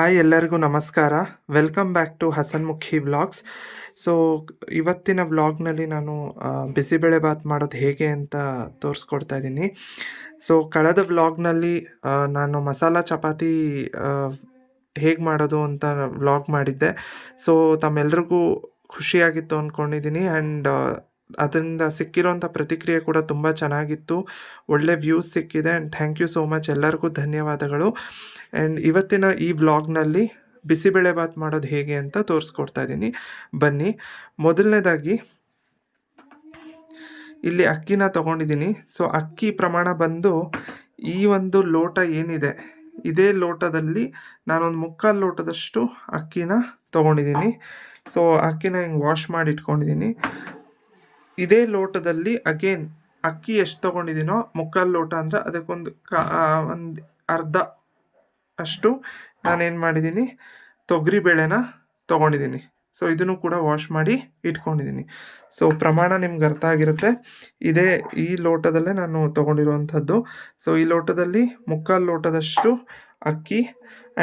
Hi ಎಲ್ಲರಿಗೂ ನಮಸ್ಕಾರ. Welcome back to Hasanmukhi vlogs. So ಇವತ್ತಿನ ವ್ಲಾಗ್ನಲ್ಲಿ ನಾನು ಬಿಸಿಬೇಳೆಬಾತ್ ಮಾಡೋದು ಹೇಗೆ ಅಂತ ತೋರಿಸ್ಕೊಡ್ತಾ ಇದ್ದೀನಿ. ಸೊ ಕಳೆದ ವ್ಲಾಗ್ನಲ್ಲಿ ನಾನು ಮಸಾಲ ಚಪಾತಿ ಹೇಗೆ ಮಾಡೋದು ಅಂತ ವ್ಲಾಗ್ ಮಾಡಿದ್ದೆ. ಸೊ ತಮ್ಮೆಲ್ರಿಗೂ ಖುಷಿಯಾಗಿತ್ತು ಅಂದ್ಕೊಂಡಿದ್ದೀನಿ. ಆ್ಯಂಡ್ ಅದರಿಂದ ಸಿಕ್ಕಿರೋಂಥ ಪ್ರತಿಕ್ರಿಯೆ ಕೂಡ ತುಂಬ ಚೆನ್ನಾಗಿತ್ತು. ಒಳ್ಳೆ ವ್ಯೂಸ್ ಸಿಕ್ಕಿದೆ. And thank you so much, ಎಲ್ಲರಿಗೂ ಧನ್ಯವಾದಗಳು. ಆ್ಯಂಡ್ ಇವತ್ತಿನ ಈ ವ್ಲಾಗ್ನಲ್ಲಿ ಬಿಸಿಬೇಳೆಬಾತ್ ಮಾಡೋದು ಹೇಗೆ ಅಂತ ತೋರಿಸ್ಕೊಡ್ತಾ ಇದ್ದೀನಿ. ಬನ್ನಿ. ಮೊದಲನೇದಾಗಿ ಇಲ್ಲಿ ಅಕ್ಕಿನ ತೊಗೊಂಡಿದ್ದೀನಿ. ಸೊ ಅಕ್ಕಿ ಪ್ರಮಾಣ ಬಂದು ಈ ಒಂದು ಲೋಟ ಏನಿದೆ ಇದೇ ಲೋಟದಲ್ಲಿ ನಾನೊಂದು 3/4 ಲೋಟದಷ್ಟು ಅಕ್ಕಿನ ತೊಗೊಂಡಿದ್ದೀನಿ. ಸೊ ಅಕ್ಕಿನ ಹಿಂಗೆ ವಾಶ್ ಮಾಡಿ ಇಟ್ಕೊಂಡಿದ್ದೀನಿ. ಇದೇ ಲೋಟದಲ್ಲಿ ಅಗೇನ್ ಅಕ್ಕಿ ಎಷ್ಟು ತೊಗೊಂಡಿದ್ದೀನೋ 3/4 ಲೋಟ ಅಂದರೆ ಅದಕ್ಕೊಂದು ಒಂದು ಅರ್ಧ ಅಷ್ಟು ನಾನೇನು ಮಾಡಿದ್ದೀನಿ, ತೊಗರಿಬೇಳೆನ ತೊಗೊಂಡಿದ್ದೀನಿ. ಸೊ ಇದನ್ನು ಕೂಡ ವಾಶ್ ಮಾಡಿ ಇಟ್ಕೊಂಡಿದ್ದೀನಿ. ಸೊ ಪ್ರಮಾಣ ನಿಮ್ಗೆ ಅರ್ಥ ಆಗಿರುತ್ತೆ. ಈ ಲೋಟದಲ್ಲೇ ನಾನು ತೊಗೊಂಡಿರುವಂಥದ್ದು. ಸೊ ಈ ಲೋಟದಲ್ಲಿ 3/4 ಲೋಟದಷ್ಟು ಅಕ್ಕಿ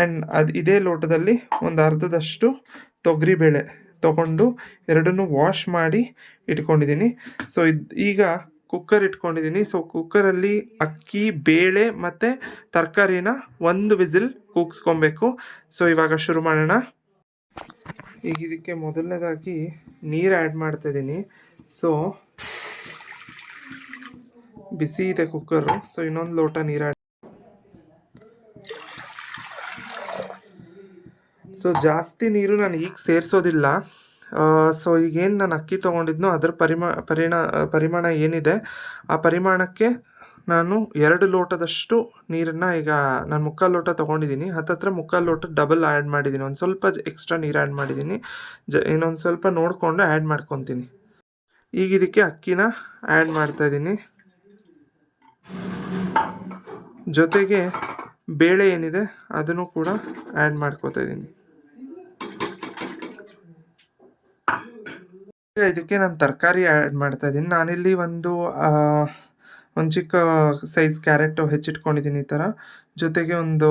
ಆ್ಯಂಡ್ ಇದೇ ಲೋಟದಲ್ಲಿ ಒಂದು ಅರ್ಧದಷ್ಟು ತೊಗರಿಬೇಳೆ ತೊಗೊಂಡು ಎರಡನ್ನೂ ವಾಶ್ ಮಾಡಿ ಇಟ್ಕೊಂಡಿದ್ದೀನಿ. ಸೊ ಈಗ ಕುಕ್ಕರ್ ಇಟ್ಕೊಂಡಿದ್ದೀನಿ. ಸೊ ಕುಕ್ಕರಲ್ಲಿ ಅಕ್ಕಿ, ಬೇಳೆ ಮತ್ತು ತರಕಾರಿನ 1 ವಿಸಿಲ್ ಕೂಗಿಸ್ಕೊಬೇಕು. ಸೊ ಇವಾಗ ಶುರು ಮಾಡೋಣ. ಈಗ ಇದಕ್ಕೆ ಮೊದಲನೇದಾಗಿ ನೀರು ಆ್ಯಡ್ ಮಾಡ್ತಾಯಿದ್ದೀನಿ. ಸೊ ಬಿಸಿ ಇದೆ ಕುಕ್ಕರು. ಸೊ ಇನ್ನೊಂದು ಲೋಟ ನೀರು ಸೊ ಜಾಸ್ತಿ ನೀರು ನಾನು ಈಗ ಸೇರಿಸೋದಿಲ್ಲ. ಸೊ ಈಗೇನು ನಾನು ಅಕ್ಕಿ ತೊಗೊಂಡಿದ್ನೋ ಅದರ ಪರಿಮಾಣ ಏನಿದೆ ಆ ಪರಿಮಾಣಕ್ಕೆ ನಾನು 2 ಲೋಟದಷ್ಟು ನೀರನ್ನು ಈಗ ನಾನು 3/4 ಲೋಟ ತೊಗೊಂಡಿದ್ದೀನಿ. ಹತ್ತತ್ರ 3/4 ಲೋಟ ಡಬಲ್ ಆ್ಯಡ್ ಮಾಡಿದ್ದೀನಿ. ಒಂದು ಸ್ವಲ್ಪ ಎಕ್ಸ್ಟ್ರಾ ನೀರು ಆ್ಯಡ್ ಮಾಡಿದ್ದೀನಿ. ಇನ್ನೊಂದು ಸ್ವಲ್ಪ ನೋಡಿಕೊಂಡು ಆ್ಯಡ್ ಮಾಡ್ಕೊತೀನಿ. ಈಗ ಇದಕ್ಕೆ ಅಕ್ಕಿನ ಆ್ಯಡ್ ಮಾಡ್ತಾಯಿದ್ದೀನಿ. ಜೊತೆಗೆ ಬೇಳೆ ಏನಿದೆ ಅದನ್ನು ಕೂಡ ಆ್ಯಡ್ ಮಾಡ್ಕೊತಾ ಇದ್ದೀನಿ. ಇದಕ್ಕೆ ನಾನು ತರಕಾರಿ ಆ್ಯಡ್ ಮಾಡ್ತಾಯಿದ್ದೀನಿ. ನಾನಿಲ್ಲಿ ಒಂದು ಚಿಕ್ಕ ಸೈಜ್ ಕ್ಯಾರೆಟು ಹೆಚ್ಚಿಟ್ಕೊಂಡಿದ್ದೀನಿ ಈ ಥರ. ಜೊತೆಗೆ ಒಂದು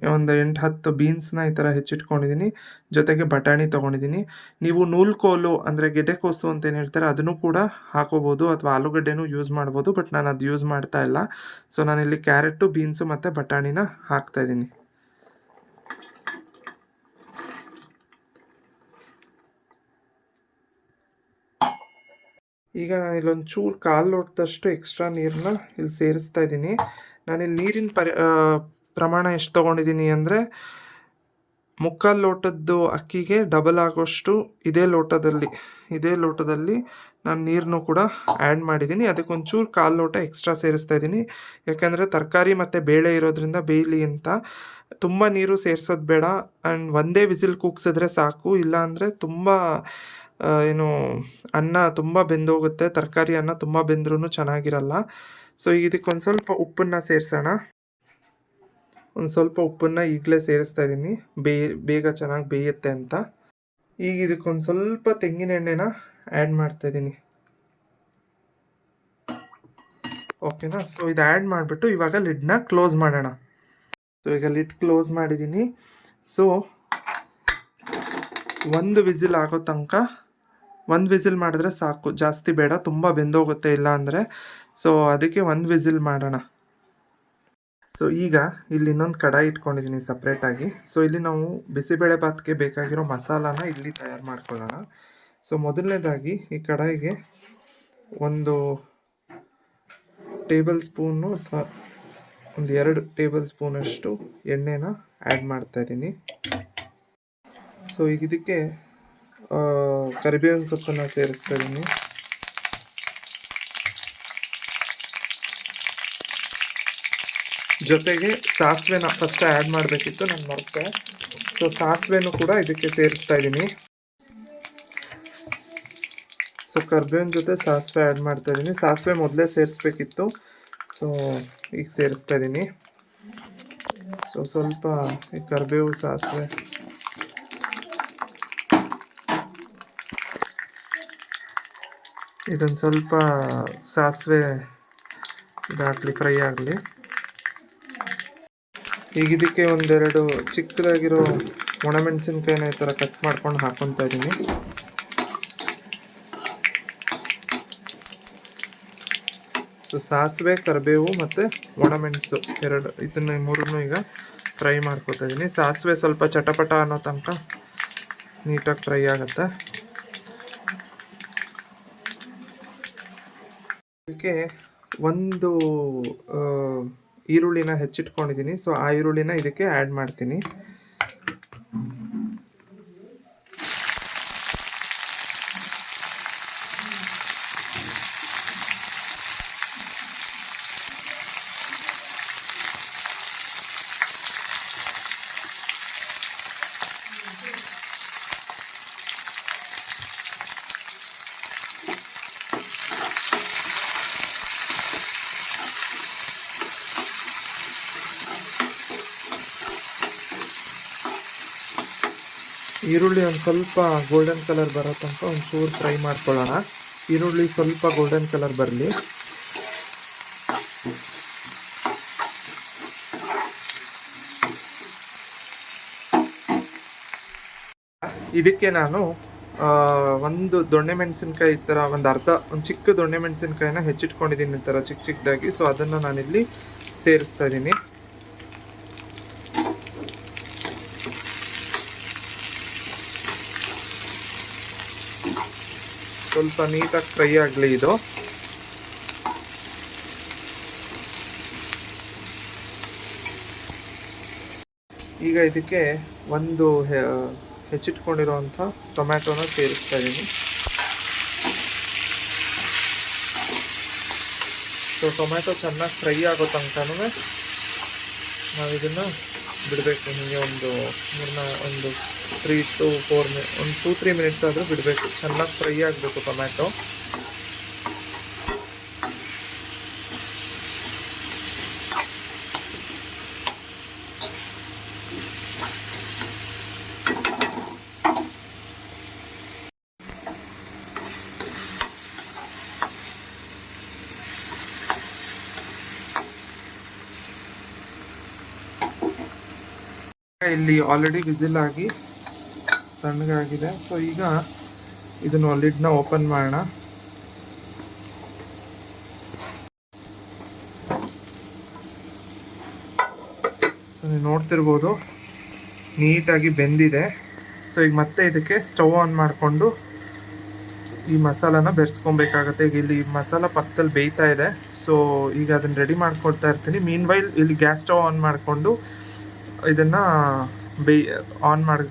8-10 ಬೀನ್ಸ್ನ ಈ ಥರ ಹೆಚ್ಚಿಟ್ಕೊಂಡಿದ್ದೀನಿ. ಜೊತೆಗೆ ಬಟಾಣಿ ತೊಗೊಂಡಿದ್ದೀನಿ. ನೀವು ನೂಲ್ಕೋಲು ಅಂದರೆ ಗೆಡ್ಡೆಕೋಸು ಅಂತೇನು ಹೇಳ್ತಾರೆ ಅದನ್ನು ಕೂಡ ಹಾಕೋಬೋದು, ಅಥವಾ ಆಲೂಗಡ್ಡೆನೂ ಯೂಸ್ ಮಾಡ್ಬೋದು. ಬಟ್ ನಾನು ಅದು ಯೂಸ್ ಮಾಡ್ತಾ ಇಲ್ಲ. ಸೊ ನಾನಿಲ್ಲಿ ಕ್ಯಾರೆಟು, ಬೀನ್ಸು ಮತ್ತು ಬಟಾಣಿನ ಹಾಕ್ತಾಯಿದ್ದೀನಿ. ಈಗ ನಾನು ಇಲ್ಲೊಂದು ಚೂರು 1/4 ಲೋಟದಷ್ಟು ಎಕ್ಸ್ಟ್ರಾ ನೀರನ್ನ ಇಲ್ಲಿ ಸೇರಿಸ್ತಾ ಇದ್ದೀನಿ. ನಾನಿಲ್ಲಿ ನೀರಿನ ಪ್ರಮಾಣ ಎಷ್ಟು ತೊಗೊಂಡಿದ್ದೀನಿ ಅಂದರೆ 3/4 ಲೋಟದ್ದು ಅಕ್ಕಿಗೆ ಡಬಲ್ ಆಗೋಷ್ಟು ಇದೇ ಲೋಟದಲ್ಲಿ ನಾನು ನೀರನ್ನು ಕೂಡ ಆ್ಯಡ್ ಮಾಡಿದ್ದೀನಿ. ಅದಕ್ಕೊಂಚೂರು 1/4 ಲೋಟ ಎಕ್ಸ್ಟ್ರಾ ಸೇರಿಸ್ತಾ ಇದ್ದೀನಿ. ಯಾಕೆಂದರೆ ತರಕಾರಿ ಮತ್ತು ಬೇಳೆ ಇರೋದ್ರಿಂದ ಬೇಯಲಿ ಅಂತ. ತುಂಬ ನೀರು ಸೇರಿಸೋದು ಬೇಡ. ಆ್ಯಂಡ್ ಒಂದೇ ವಿಸಿಲ್ ಕೂಗ್ಸಿದ್ರೆ ಸಾಕು. ಇಲ್ಲಾಂದರೆ ತುಂಬ ಅನ್ನ ತುಂಬ ಬೆಂದೋಗುತ್ತೆ. ತರಕಾರಿ ಅನ್ನ ತುಂಬ ಬೆಂದ್ರೂ ಚೆನ್ನಾಗಿರಲ್ಲ. ಸೊ ಇದಕ್ಕೊಂದು ಸ್ವಲ್ಪ ಉಪ್ಪನ್ನು ಸೇರಿಸೋಣ. ಒಂದು ಸ್ವಲ್ಪ ಉಪ್ಪನ್ನು ಈಗಲೇ ಸೇರಿಸ್ತಾ ಇದ್ದೀನಿ, ಬೇಗ ಚೆನ್ನಾಗಿ ಬೇಯುತ್ತೆ ಅಂತ. ಈಗ ಇದಕ್ಕೊಂದು ಸ್ವಲ್ಪ ತೆಂಗಿನ ಎಣ್ಣೆನ ಆ್ಯಡ್ ಮಾಡ್ತಾಯಿದ್ದೀನಿ. ಓಕೆನಾ? ಸೊ ಇದು ಆ್ಯಡ್ ಮಾಡಿಬಿಟ್ಟು ಇವಾಗ ಲಿಡ್ನ ಕ್ಲೋಸ್ ಮಾಡೋಣ. ಸೊ ಈಗ ಲಿಡ್ ಕ್ಲೋಸ್ ಮಾಡಿದ್ದೀನಿ. ಸೊ 1 ವಿಸಿಲ್ ಆಗೋ ತನಕ 1 ವಿಸಿಲ್ ಮಾಡಿದ್ರೆ ಸಾಕು, ಜಾಸ್ತಿ ಬೇಡ, ತುಂಬ ಬೆಂದೋಗುತ್ತೆ ಇಲ್ಲ ಅಂದರೆ. ಸೊ ಅದಕ್ಕೆ 1 ವಿಸಿಲ್ ಮಾಡೋಣ. ಸೊ ಈಗ ಇಲ್ಲಿ ಇನ್ನೊಂದು ಕಡಾಯಿ ಇಟ್ಕೊಂಡಿದ್ದೀನಿ ಸಪ್ರೇಟಾಗಿ. ಸೊ ಇಲ್ಲಿ ನಾವು ಬಿಸಿಬೇಳೆಬಾತ್ಗೆ ಬೇಕಾಗಿರೋ ಮಸಾಲಾನ ಇಲ್ಲಿ ತಯಾರು ಮಾಡ್ಕೊಳ್ಳೋಣ. ಸೊ ಮೊದಲನೇದಾಗಿ ಈ ಕಡಾಯಿಗೆ 1 ಟೇಬಲ್ ಸ್ಪೂನು ಅಥವಾ 2 ಟೇಬಲ್ ಸ್ಪೂನಷ್ಟು ಎಣ್ಣೆನ ಆ್ಯಡ್ ಮಾಡ್ತಾಯಿದ್ದೀನಿ. ಸೊ ಈಗ ಇದಕ್ಕೆ ಕರಿಬೇವಿನ ಸೊಪ್ಪನ್ನು ಸೇರಿಸ್ತಾ ಇದ್ದೀನಿ. ಜೊತೆಗೆ ಸಾಸಿವೆನ ಫಸ್ಟ್ ಆ್ಯಡ್ ಮಾಡಬೇಕಿತ್ತು, ನಾನು ಮರೆತೆ. ಸೊ ಸಾಸಿವೆನೂ ಕೂಡ ಇದಕ್ಕೆ ಸೇರಿಸ್ತಾ ಇದ್ದೀನಿ. ಸೊ ಕರಿಬೇವಿನ ಜೊತೆ ಸಾಸಿವೆ ಆ್ಯಡ್ ಮಾಡ್ತಾ ಇದ್ದೀನಿ. ಸಾಸಿವೆ ಮೊದಲೇ ಸೇರಿಸ್ಬೇಕಿತ್ತು, ಸೊ ಈಗ ಸೇರಿಸ್ತಾ ಇದ್ದೀನಿ. ಸೊ ಸ್ವಲ್ಪ ಈ ಕರಿಬೇವು, ಸಾಸಿವೆ ಇದೊಂದು ಸ್ವಲ್ಪ ಸಾಸಿವೆ ಇದಾಗಲಿ, ಫ್ರೈ ಆಗಲಿ. ಈಗ ಇದಕ್ಕೆ ಒಂದೆರಡು ಚಿಕ್ಕದಾಗಿರೋ ಒಣಮೆಣಸಿನ್ಕಾಯಿನ ಈ ಥರ ಕಟ್ ಮಾಡ್ಕೊಂಡು ಹಾಕೊತಾ ಇದ್ದೀನಿ. ಸೊ ಸಾಸಿವೆ, ಕರಿಬೇವು ಮತ್ತು ಒಣಮೆಣಸು ಇದನ್ನು ಮೂರನ್ನು ಈಗ ಫ್ರೈ ಮಾಡ್ಕೊತಾ ಇದ್ದೀನಿ. ಸಾಸಿವೆ ಸ್ವಲ್ಪ ಚಟಪಟ ಅನ್ನೋ ತನಕ ನೀಟಾಗಿ ಫ್ರೈ ಆಗುತ್ತೆ. ಇದಕ್ಕೆ ಒಂದು ಈರುಳ್ಳಿನ ಹೆಚ್ಚಿಟ್ಕೊಂಡಿದ್ದೀನಿ. ಸೊ ಆ ಈರುಳ್ಳಿನ ಇದಕ್ಕೆ ಆ್ಯಡ್ ಮಾಡ್ತೀನಿ. ಈರುಳ್ಳಿ ಒಂದು ಸ್ವಲ್ಪ ಗೋಲ್ಡನ್ ಕಲರ್ ಬರೋ ತನಕ ಒಂಚೂರು ಫ್ರೈ ಮಾಡ್ಕೊಳ್ಳೋಣ. ಈರುಳ್ಳಿ ಸ್ವಲ್ಪ ಗೋಲ್ಡನ್ ಕಲರ್ ಬರಲಿ. ಇದಕ್ಕೆ ನಾನು ಒಂದು ದೊಣ್ಣೆ ಮೆಣಸಿನ್ಕಾಯಿ ಈ ಥರ ಒಂದು ಚಿಕ್ಕ ದೊಣ್ಣೆ ಮೆಣಸಿನ್ಕಾಯಿನ ಹೆಚ್ಚಿಟ್ಕೊಂಡಿದ್ದೀನಿ ಈ ಥರ ಚಿಕ್ಕದಾಗಿ. ಸೊ ಅದನ್ನು ನಾನಿಲ್ಲಿ ಸೇರಿಸ್ತಾ ಇದ್ದೀನಿ. ಸ್ವಲ್ಪ ನೀಟಾಗಿ ಫ್ರೈ ಆಗಲಿ ಇದು. ಈಗ ಇದಕ್ಕೆ ಒಂದು ಹೆಚ್ಚಿಟ್ಕೊಂಡಿರೋವಂಥ ಟೊಮ್ಯಾಟೊನ ಸೇರಿಸ್ತಾ ಇದ್ದೀನಿ. ಸೊ ಟೊಮ್ಯಾಟೊ ಚೆನ್ನಾಗಿ ಫ್ರೈ ಆಗೋ ತನಕನೂ ನಾವು ಇದನ್ನು ಬಿಡಬೇಕು. ಹೀಗೆ ಒಂದು 3 to 4 ಒಂದು 2-3 ಮಿನಿಟ್ಸ್ ಆದರೂ ಬಿಡಬೇಕು. ಚೆನ್ನಾಗಿ ಫ್ರೈ ಆಗಬೇಕು ಟೊಮ್ಯಾಟೊ. ಇಲ್ಲಿ ಆಲ್ರೆಡಿ ವಿಸಿಲ್ ಆಗಿ ತಣ್ಣಗಾಗಿದೆ. ಸೊ ಈಗ ಇದನ್ನು ಲಿಡ್ನ ಓಪನ್ ಮಾಡೋಣ. ಸೊ ನೀವು ನೋಡ್ತಿರ್ಬೋದು ನೀಟಾಗಿ ಬೆಂದಿದೆ. ಸೊ ಈಗ ಮತ್ತೆ ಇದಕ್ಕೆ ಸ್ಟವ್ ಆನ್ ಮಾಡಿಕೊಂಡು ಈ ಮಸಾಲಾನ ಬೆರೆಸ್ಕೊಬೇಕಾಗತ್ತೆ. ಈಗ ಇಲ್ಲಿ ಮಸಾಲ ಪಕ್ಕದಲ್ಲಿ ಬೇಯ್ತಾ ಇದೆ. ಸೊ ಈಗ ಅದನ್ನು ರೆಡಿ ಮಾಡ್ಕೊಳ್ತಾ ಇರ್ತೀನಿ. ಮೀನ್ ವೈಲ್ ಇಲ್ಲಿ ಗ್ಯಾಸ್ ಸ್ಟವ್ ಆನ್ ಮಾಡಿಕೊಂಡು ಇದನ್ನು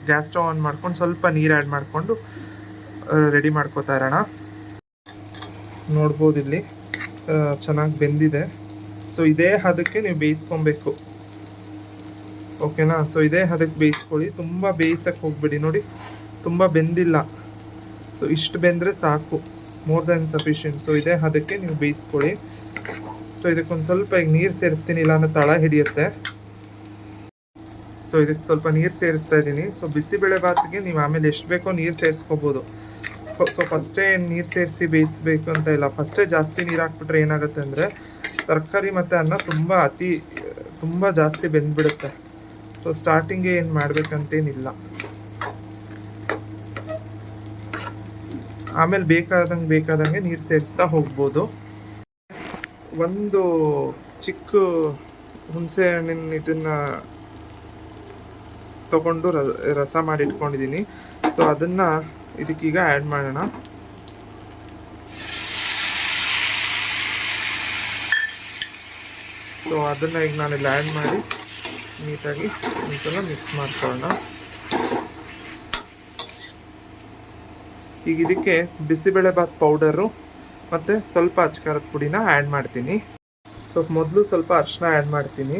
ಗ್ಯಾಸ್ ಸ್ಟವ್ ಆನ್ ಮಾಡ್ಕೊಂಡು ಸ್ವಲ್ಪ ನೀರು ಆ್ಯಡ್ ಮಾಡಿಕೊಂಡು ರೆಡಿ ಮಾಡ್ಕೋತಾ ಇರೋಣ. ನೋಡ್ಬೋದು ಇಲ್ಲಿ ಚೆನ್ನಾಗಿ ಬೆಂದಿದೆ. ಸೊ ಇದೇ ಹದಕ್ಕೆ ನೀವು ಬೇಯಿಸ್ಕೊಬೇಕು, ಓಕೆನಾ? ಸೊ ಇದೇ ಹದಕ್ಕೆ ಬೇಯಿಸ್ಕೊಳ್ಳಿ, ತುಂಬ ಬೇಯಿಸಕ್ಕೆ ಹೋಗ್ಬೇಡಿ. ನೋಡಿ ತುಂಬ ಬೆಂದಿಲ್ಲ. ಸೊ ಇಷ್ಟು ಬೆಂದರೆ ಸಾಕು, ಮೋರ್ ದ್ಯಾನ್ ಸಫಿಷಿಯೆಂಟ್. ಸೊ ಇದೇ ಹದಕ್ಕೆ ನೀವು ಬೇಯಿಸ್ಕೊಳ್ಳಿ. ಸೊ ಇದಕ್ಕೊಂದು ಸ್ವಲ್ಪ ಈಗ ನೀರು ಸೇರಿಸ್ತೀನಿ, ಇಲ್ಲಾಂದ್ರೆ ತಳ ಹಿಡಿಯುತ್ತೆ. ಸೊ ಇದಕ್ಕೆ ಸ್ವಲ್ಪ ನೀರು ಸೇರಿಸ್ತಾ ಇದ್ದೀನಿ. ಸೊ ಬಿಸಿಬೇಳೆ ಭಾತಿಗೆ ನೀವು ಆಮೇಲೆ ಎಷ್ಟು ಬೇಕೋ ನೀರು ಸೇರಿಸ್ಕೋಬೋದು. ಸೊ ಫಸ್ಟೇ ನೀರು ಸೇರಿಸಿ ಬೇಯಿಸ್ಬೇಕು ಅಂತ ಇಲ್ಲ. ಫಸ್ಟೇ ಜಾಸ್ತಿ ನೀರು ಹಾಕ್ಬಿಟ್ರೆ ಏನಾಗುತ್ತೆ ಅಂದರೆ ತರಕಾರಿ ಮತ್ತು ಅನ್ನ ತುಂಬ ಜಾಸ್ತಿ ಬೆಂದ್ಬಿಡುತ್ತೆ. ಸೊ ಸ್ಟಾರ್ಟಿಂಗೇ ಏನು ಮಾಡಬೇಕಂತೇನಿಲ್ಲ, ಆಮೇಲೆ ಬೇಕಾದಂಗೆ ನೀರು ಸೇರಿಸ್ತಾ ಹೋಗ್ಬೋದು. ಒಂದು ಚಿಕ್ಕ ಹುಣಸೆ ಹಣ್ಣಿನ ಇದನ್ನು ತೊಗೊಂಡು ರಸ ಮಾಡಿ ಇಟ್ಕೊಂಡಿದ್ದೀನಿ. ಸೊ ಅದನ್ನು ಇದಕ್ಕೀಗ ಆ್ಯಡ್ ಮಾಡೋಣ. ಸೊ ಅದನ್ನು ಈಗ ನಾನಿಲ್ಲಿ ಆ್ಯಡ್ ಮಾಡಿ ನೀಟಾಗಿ ಒಂದ್ಸಲ ಮಿಕ್ಸ್ ಮಾಡ್ಕೊಳ್ಳೋಣ. ಈಗ ಇದಕ್ಕೆ ಬಿಸಿಬೇಳೆಭಾತ್ ಪೌಡರು ಮತ್ತು ಸ್ವಲ್ಪ ಅಚ್ಕಾರದ ಪುಡಿನ ಆ್ಯಡ್ ಮಾಡ್ತೀನಿ. ಸೊ ಮೊದಲು ಸ್ವಲ್ಪ ಅರಿಶಿನ ಆ್ಯಡ್ ಮಾಡ್ತೀನಿ.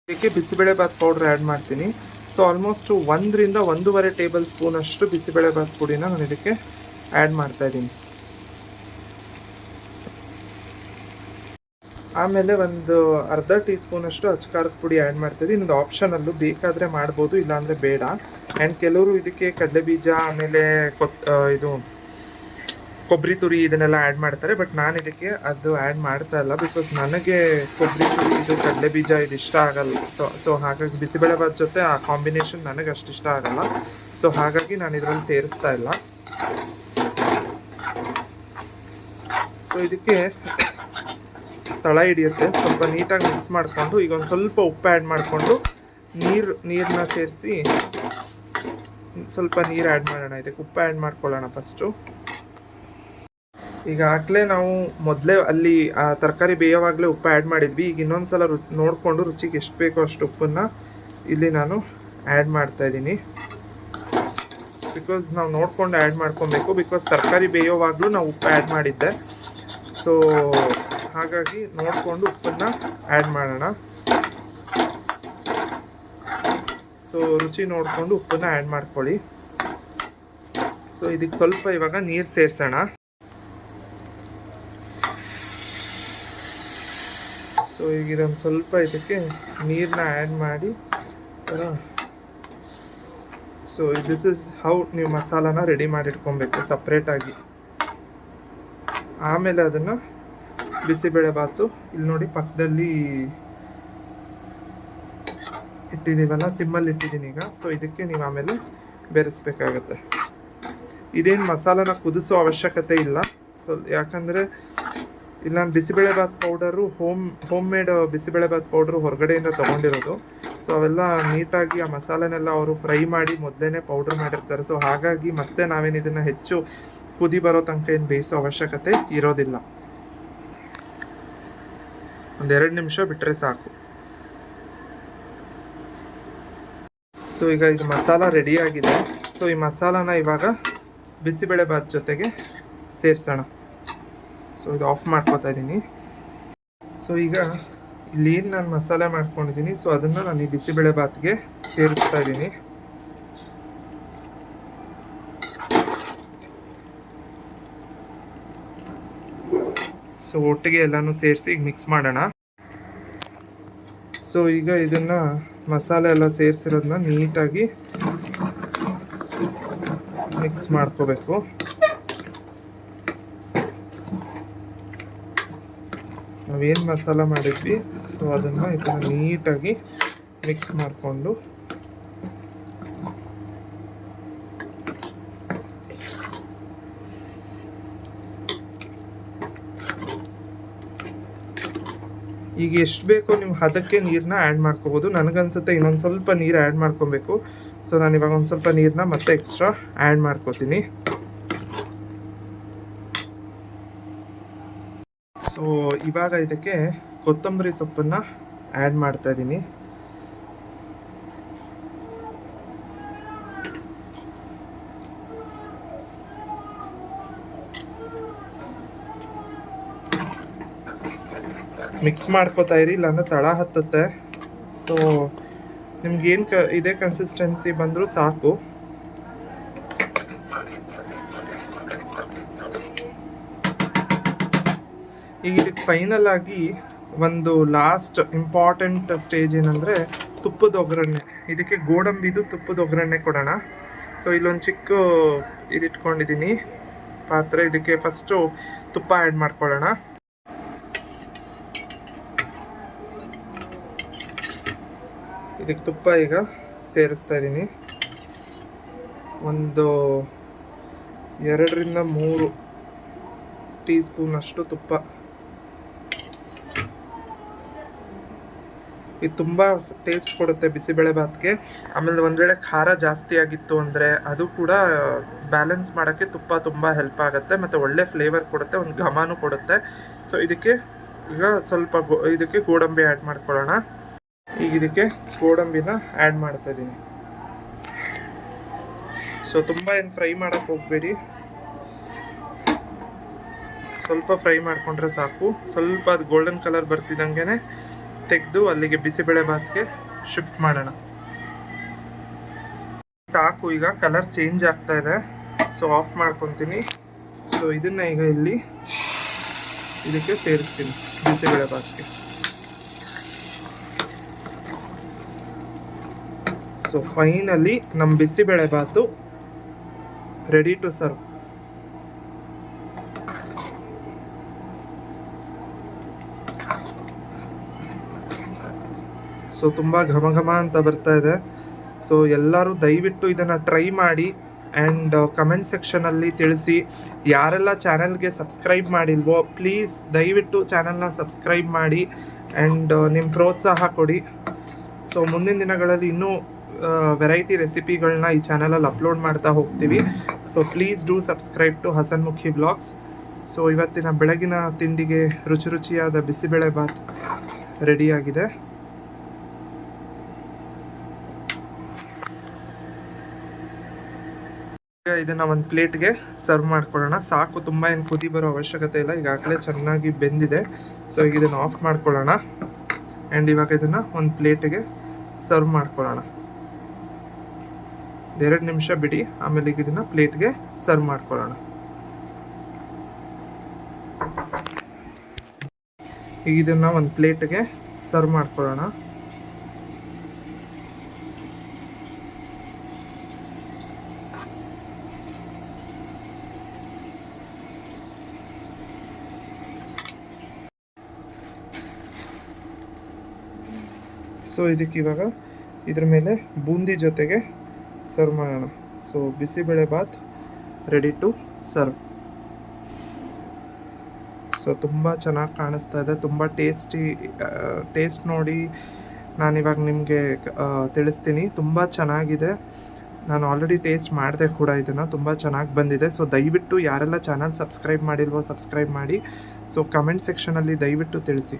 ಇದಕ್ಕೆ ಬಿಸಿಬೇಳೆಭಾತ್ ಪೌಡ್ರ್ ಆ್ಯಡ್ ಮಾಡ್ತೀನಿ. ಸೊ ಆಲ್ಮೋಸ್ಟ್ 1 ರಿಂದ 1.5 ಟೇಬಲ್ ಸ್ಪೂನ್ ಅಷ್ಟು ಬಿಸಿಬೇಳೆಭಾತ್ ಪುಡಿನ ನಾನು ಇದಕ್ಕೆ ಆ್ಯಡ್ ಮಾಡ್ತಾಯಿದ್ದೀನಿ. ಆಮೇಲೆ ಒಂದು ಅರ್ಧ ಟೀ ಸ್ಪೂನ್ ಅಷ್ಟು ಅಚ್ಕಾರದ ಪುಡಿ ಆ್ಯಡ್ ಮಾಡ್ತಾಯಿದ್ದೀನಿ. ಇದು ಆಪ್ಷನಲ್ಲು, ಬೇಕಾದರೆ ಮಾಡ್ಬೋದು, ಇಲ್ಲಾಂದರೆ ಬೇಡ. ಆ್ಯಂಡ್ ಕೆಲವರು ಇದಕ್ಕೆ ಕಡಲೆಬೀಜ ಆಮೇಲೆ ಕೊಬ್ಬರಿ ತುರಿ ಇದನ್ನೆಲ್ಲ ಆ್ಯಡ್ ಮಾಡ್ತಾರೆ. ಬಟ್ ನಾನು ಇದಕ್ಕೆ ಅದು ಆ್ಯಡ್ ಮಾಡ್ತಾ ಇಲ್ಲ, ಬಿಕಾಸ್ ನನಗೆ ಕೊಬ್ಬರಿ ತುರಿ ಇದು ಕಡಲೆ ಬೀಜ ಇದು ಇಷ್ಟ ಆಗಲ್ಲ. ಸೊ ಹಾಗಾಗಿ ಬಿಸಿಬೇಳೆಬಾತ್ ಜೊತೆ ಆ ಕಾಂಬಿನೇಷನ್ ನನಗೆ ಅಷ್ಟು ಇಷ್ಟ ಆಗಲ್ಲ. ಸೊ ಹಾಗಾಗಿ ನಾನು ಇದರಲ್ಲಿ ಸೇರಿಸ್ತಾ ಇಲ್ಲ. ಸೊ ಇದಕ್ಕೆ ತಳ ಹಿಡಿಯುತ್ತೆ. ಸ್ವಲ್ಪ ನೀಟಾಗಿ ಮಿಕ್ಸ್ ಮಾಡಿಕೊಂಡು ಈಗ ಒಂದು ಸ್ವಲ್ಪ ಉಪ್ಪು ಆ್ಯಡ್ ಮಾಡಿಕೊಂಡು ನೀರನ್ನ ಸೇರಿಸಿ ಸ್ವಲ್ಪ ನೀರು ಆ್ಯಡ್ ಮಾಡೋಣ. ಇದಕ್ಕೆ ಉಪ್ಪು ಆ್ಯಡ್ ಮಾಡ್ಕೊಳ್ಳೋಣ ಫಸ್ಟು. ಈಗಾಗಲೇ ನಾವು ಮೊದಲೇ ಅಲ್ಲಿ ತರಕಾರಿ ಬೇಯೋವಾಗಲೇ ಉಪ್ಪು ಆ್ಯಡ್ ಮಾಡಿದ್ವಿ. ಈಗ ಇನ್ನೊಂದು ಸಲ ನೋಡಿಕೊಂಡು ರುಚಿಗೆ ಎಷ್ಟು ಬೇಕೋ ಅಷ್ಟು ಉಪ್ಪನ್ನು ಇಲ್ಲಿ ನಾನು ಆ್ಯಡ್ ಮಾಡ್ತಾಯಿದ್ದೀನಿ. ಬಿಕಾಸ್ ನಾವು ನೋಡ್ಕೊಂಡು ಆ್ಯಡ್ ಮಾಡ್ಕೊಬೇಕು, ಬಿಕಾಸ್ ತರಕಾರಿ ಬೇಯೋವಾಗಲೂ ನಾವು ಉಪ್ಪು ಆ್ಯಡ್ ಮಾಡಿದ್ದೆ. ಸೊ ಹಾಗಾಗಿ ನೋಡಿಕೊಂಡು ಉಪ್ಪನ್ನು ಆ್ಯಡ್ ಮಾಡೋಣ. ಸೊ ರುಚಿ ನೋಡಿಕೊಂಡು ಉಪ್ಪನ್ನು ಆ್ಯಡ್ ಮಾಡ್ಕೊಳ್ಳಿ. ಸೊ ಇದಕ್ಕೆ ಸ್ವಲ್ಪ ಇವಾಗ ನೀರು ಸೇರಿಸೋಣ. ಸೊ ಈಗ ಇದೊಂದು ಸ್ವಲ್ಪ ಇದಕ್ಕೆ ನೀರನ್ನ ಆ್ಯಡ್ ಮಾಡಿ ಸೊ ದಿಸ್ ಇಸ್ ಹೌ ನೀವು ಮಸಾಲಾನ ರೆಡಿ ಮಾಡಿಟ್ಕೊಬೇಕು ಸಪ್ರೇಟಾಗಿ. ಆಮೇಲೆ ಅದನ್ನು ಬಿಸಿಬೇಳೆಬಾತು ಇಲ್ಲಿ ನೋಡಿ ಪಕ್ಕದಲ್ಲಿ ಇಟ್ಟಿದ್ದೀವಲ್ಲ, ಸಿಮ್ಮಲ್ಲಿ ಇಟ್ಟಿದ್ದೀನಿ ಈಗ. ಸೊ ಇದಕ್ಕೆ ನೀವು ಆಮೇಲೆ ಬೆರೆಸ್ಬೇಕಾಗತ್ತೆ. ಇದೇನು ಮಸಾಲಾನ ಕುದಿಸೋ ಅವಶ್ಯಕತೆ ಇಲ್ಲ. ಸೊ ಯಾಕಂದರೆ ಇಲ್ಲಿ ನಾನು bisibelebath powder home made bisibelebath powder ಹೊರಗಡೆಯಿಂದ ತೊಗೊಂಡಿರೋದು. ಸೊ ಅವೆಲ್ಲ ನೀಟಾಗಿ ಆ ಮಸಾಲೆನೆಲ್ಲ ಅವರು ಫ್ರೈ ಮಾಡಿ ಮೊದಲೇ ಪೌಡ್ರ್ ಮಾಡಿರ್ತಾರೆ. ಸೊ ಹಾಗಾಗಿ ಮತ್ತೆ ನಾವೇನು ಇದನ್ನು ಹೆಚ್ಚು ಕುದಿ ಬರೋ ತನಕ ಏನು ಬೇಯಿಸೋ ಅವಶ್ಯಕತೆ ಇರೋದಿಲ್ಲ. 1-2 ನಿಮಿಷ ಬಿಟ್ಟರೆ ಸಾಕು. ಸೊ ಈಗ ಇದು ಮಸಾಲ ರೆಡಿಯಾಗಿದೆ. ಸೊ ಈ ಮಸಾಲಾನ ಇವಾಗ ಬಿಸಿಬೇಳೆಬಾತ್ ಜೊತೆಗೆ ಸೇರಿಸೋಣ. ಸೊ ಇದು ಆಫ್ ಮಾಡ್ಕೊತಾ ಇದ್ದೀನಿ. ಸೊ ಈಗ ಇಲ್ಲಿ ಏನು ನಾನು ಮಸಾಲೆ ಮಾಡ್ಕೊಂಡಿದ್ದೀನಿ, ಸೊ ಅದನ್ನು ನಾನು ಈ ಬಿಸಿಬೇಳೆಬಾತ್ಗೆ ಸೇರಿಸ್ತಾ ಇದ್ದೀನಿ. ಸೊ ಒಟ್ಟಿಗೆ ಎಲ್ಲನೂ ಸೇರಿಸಿ ಈಗ ಮಿಕ್ಸ್ ಮಾಡೋಣ. ಸೊ ಈಗ ಇದನ್ನು ಮಸಾಲೆ ಎಲ್ಲ ಸೇರಿಸಿರೋದನ್ನ ನೀಟಾಗಿ ಮಿಕ್ಸ್ ಮಾಡ್ಕೋಬೇಕು. ನಾವೇನು ಮಸಾಲ ಮಾಡಿದ್ವಿ ಸೊ ಅದನ್ನು ಇದನ್ನು ನೀಟಾಗಿ ಮಿಕ್ಸ್ ಮಾಡಿಕೊಂಡು ಈಗ ಎಷ್ಟು ಬೇಕೋ ನೀವು ಅದಕ್ಕೆ ನೀರನ್ನ ಆ್ಯಡ್ ಮಾಡ್ಕೋಬೋದು. ನನಗನ್ಸುತ್ತೆ ಇನ್ನೊಂದು ಸ್ವಲ್ಪ ನೀರು ಆ್ಯಡ್ ಮಾಡ್ಕೊಬೇಕು. ಸೊ ನಾನು ಇವಾಗ ಒಂದು ಸ್ವಲ್ಪ ನೀರನ್ನ ಮತ್ತೆ ಎಕ್ಸ್ಟ್ರಾ ಆ್ಯಡ್ ಮಾಡ್ಕೋತೀನಿ. ಸೊ ಇವಾಗ ಇದಕ್ಕೆ ಕೊತ್ತಂಬರಿ ಸೊಪ್ಪನ್ನು ಆ್ಯಡ್ ಮಾಡ್ತಾ ಇದ್ದೀನಿ. ಮಿಕ್ಸ್ ಮಾಡ್ಕೋತಾ ಇರಿ, ಇಲ್ಲಾಂದ್ರೆ ತಳ ಹತ್ತುತ್ತೆ. ಸೊ ನಿಮ್ಗೇನು ಇದೇ ಕನ್ಸಿಸ್ಟೆನ್ಸಿ ಬಂದರೂ ಸಾಕು. ಈಗ ಇದಕ್ಕೆ ಫೈನಲ್ ಆಗಿ ಒಂದು ಲಾಸ್ಟ್ ಇಂಪಾರ್ಟೆಂಟ್ ಸ್ಟೇಜ್ ಏನಂದರೆ ತುಪ್ಪದ ಒಗ್ಗರಣೆ. ಇದಕ್ಕೆ ಗೋಡಂಬಿದು ತುಪ್ಪದ ಒಗ್ಗರಣೆ ಕೊಡೋಣ. ಸೊ ಇಲ್ಲೊಂದು ಚಿಕ್ಕ ಇದಿಟ್ಕೊಂಡಿದ್ದೀನಿ ಪಾತ್ರೆ. ಇದಕ್ಕೆ ಫಸ್ಟು ತುಪ್ಪ ಆ್ಯಡ್ ಮಾಡ್ಕೊಳ್ಳೋಣ. ಇದಕ್ಕೆ ತುಪ್ಪ ಈಗ ಸೇರಿಸ್ತಾ ಇದ್ದೀನಿ. ಒಂದು 2-3 ಟೀ ಸ್ಪೂನ್ ಅಷ್ಟು ತುಪ್ಪ. ಇದು ತುಂಬ ಟೇಸ್ಟ್ ಕೊಡುತ್ತೆ ಬಿಸಿಬೇಳೆಬಾತ್ಗೆ. ಆಮೇಲೆ ಒಂದು ವೇಳೆ ಖಾರ ಜಾಸ್ತಿ ಆಗಿತ್ತು ಅಂದರೆ ಅದು ಕೂಡ ಬ್ಯಾಲೆನ್ಸ್ ಮಾಡೋಕ್ಕೆ ತುಪ್ಪ ತುಂಬ ಹೆಲ್ಪ್ ಆಗುತ್ತೆ ಮತ್ತು ಒಳ್ಳೆ ಫ್ಲೇವರ್ ಕೊಡುತ್ತೆ, ಒಂದು ಘಮನೂ ಕೊಡುತ್ತೆ. ಸೊ ಇದಕ್ಕೆ ಈಗ ಸ್ವಲ್ಪ ಇದಕ್ಕೆ ಗೋಡಂಬಿ ಆ್ಯಡ್ ಮಾಡ್ಕೊಳ್ಳೋಣ. ಈಗ ಇದಕ್ಕೆ ಗೋಡಂಬಿನ ಆ್ಯಡ್ ಮಾಡ್ತಾ ಇದ್ದೀನಿ. ಸೊ ತುಂಬ ಏನು ಫ್ರೈ ಮಾಡೋಕ್ಕೆ ಹೋಗಬೇಡಿ, ಸ್ವಲ್ಪ ಫ್ರೈ ಮಾಡಿಕೊಂಡ್ರೆ ಸಾಕು. ಸ್ವಲ್ಪ ಅದು ಗೋಲ್ಡನ್ ಕಲರ್ ಬರ್ತಿದ್ದಂಗೆ ತೆಗೆದು ಅಲ್ಲಿಗೆ ಬಿಸಿಬೇಳೆಬಾತ್ಗೆ ಶಿಫ್ಟ್ ಮಾಡೋಣ. ಸಾಕು, ಈಗ ಕಲರ್ ಚೇಂಜ್ ಆಗ್ತಾ ಇದೆ. ಸೊ ಆಫ್ ಮಾಡ್ಕೊತೀನಿ. ಸೊ ಇದನ್ನು ಈಗ ಇಲ್ಲಿ ಇದಕ್ಕೆ ಸೇರಿಸ್ತೀನಿ ಬಿಸಿಬೇಳೆಬಾತ್ಗೆ. ಸೊ ಫೈನಲಿ ನಮ್ಮ bisibelebath ready to serve. So ತುಂಬ ಘಮ ಘಮ ಅಂತ ಬರ್ತಾ ಇದೆ. ಸೊ ಎಲ್ಲರೂ ದಯವಿಟ್ಟು ಇದನ್ನು ಟ್ರೈ ಮಾಡಿ ಆ್ಯಂಡ್ ಕಮೆಂಟ್ ಸೆಕ್ಷನಲ್ಲಿ ತಿಳಿಸಿ. ಯಾರೆಲ್ಲ ಚಾನಲ್ಗೆ ಸಬ್ಸ್ಕ್ರೈಬ್ ಮಾಡಿಲ್ವೋ ಪ್ಲೀಸ್ ದಯವಿಟ್ಟು ಚಾನಲ್ನ ಸಬ್ಸ್ಕ್ರೈಬ್ ಮಾಡಿ ಆ್ಯಂಡ್ ನಿಮ್ಮ ಪ್ರೋತ್ಸಾಹ ಕೊಡಿ. ಸೊ ಮುಂದಿನ ದಿನಗಳಲ್ಲಿ ಇನ್ನೂ ವೆರೈಟಿ ರೆಸಿಪಿಗಳನ್ನ ಈ ಚಾನಲಲ್ಲಿ ಅಪ್ಲೋಡ್ ಮಾಡ್ತಾ ಹೋಗ್ತೀವಿ. So please do subscribe to Hasanmukhi blogs. So ಇವತ್ತಿನ ಬೆಳಗಿನ ತಿಂಡಿಗೆ ರುಚಿ ರುಚಿಯಾದ ಬಿಸಿಬೇಳೆ ಬಾತ್ ರೆಡಿಯಾಗಿದೆ. ಈಗ ಇದನ್ನು ಒಂದು ಪ್ಲೇಟ್ಗೆ ಸರ್ವ್ ಮಾಡ್ಕೊಳ್ಳೋಣ. ಸಾಕು, ತುಂಬ ಏನು ಕುದಿ ಬರೋ ಅವಶ್ಯಕತೆ ಇಲ್ಲ, ಈಗಾಗಲೇ ಚೆನ್ನಾಗಿ ಬೆಂದಿದೆ. ಸೊ ಈಗ ಇದನ್ನು ಆಫ್ ಮಾಡ್ಕೊಳ್ಳೋಣ ಆ್ಯಂಡ್ ಇವಾಗ ಇದನ್ನು ಒಂದು ಪ್ಲೇಟಿಗೆ ಸರ್ವ್ ಮಾಡ್ಕೊಳ್ಳೋಣ. 2 ನಿಮಿಷ ಬಿಡಿ, ಆಮೇಲೆ ಈಗ ಇದನ್ನು ಪ್ಲೇಟ್ಗೆ ಸರ್ವ್ ಮಾಡ್ಕೊಳ್ಳೋಣ. ಈಗ ಇದನ್ನು ಒಂದು ಪ್ಲೇಟ್ಗೆ ಸರ್ವ್ ಮಾಡ್ಕೊಳ್ಳೋಣ. ಸೊ ಇದಕ್ಕೆ ಇವಾಗ ಇದ್ರ ಮೇಲೆ ಬೂಂದಿ ಜೊತೆಗೆ ಸರ್ವ್ ಮಾಡೋಣ. So bisibele bath ready to serve. So ತುಂಬ ಚೆನ್ನಾಗಿ ಕಾಣಿಸ್ತಾ ಇದೆ, ತುಂಬ ಟೇಸ್ಟ್ ನೋಡಿ ನಾನಿವಾಗ ನಿಮಗೆ ತಿಳಿಸ್ತೀನಿ. ತುಂಬ ಚೆನ್ನಾಗಿದೆ, ನಾನು ಆಲ್ರೆಡಿ ಟೇಸ್ಟ್ ಮಾಡಿದೆ ಕೂಡ, ಇದನ್ನು ತುಂಬ ಚೆನ್ನಾಗಿ ಬಂದಿದೆ. ಸೊ ದಯವಿಟ್ಟು ಯಾರೆಲ್ಲ ಚಾನಲ್ ಸಬ್ಸ್ಕ್ರೈಬ್ ಮಾಡಿಲ್ವೋ ಸಬ್ಸ್ಕ್ರೈಬ್ ಮಾಡಿ. ಸೊ ಕಮೆಂಟ್ ಸೆಕ್ಷನಲ್ಲಿ ದಯವಿಟ್ಟು ತಿಳಿಸಿ.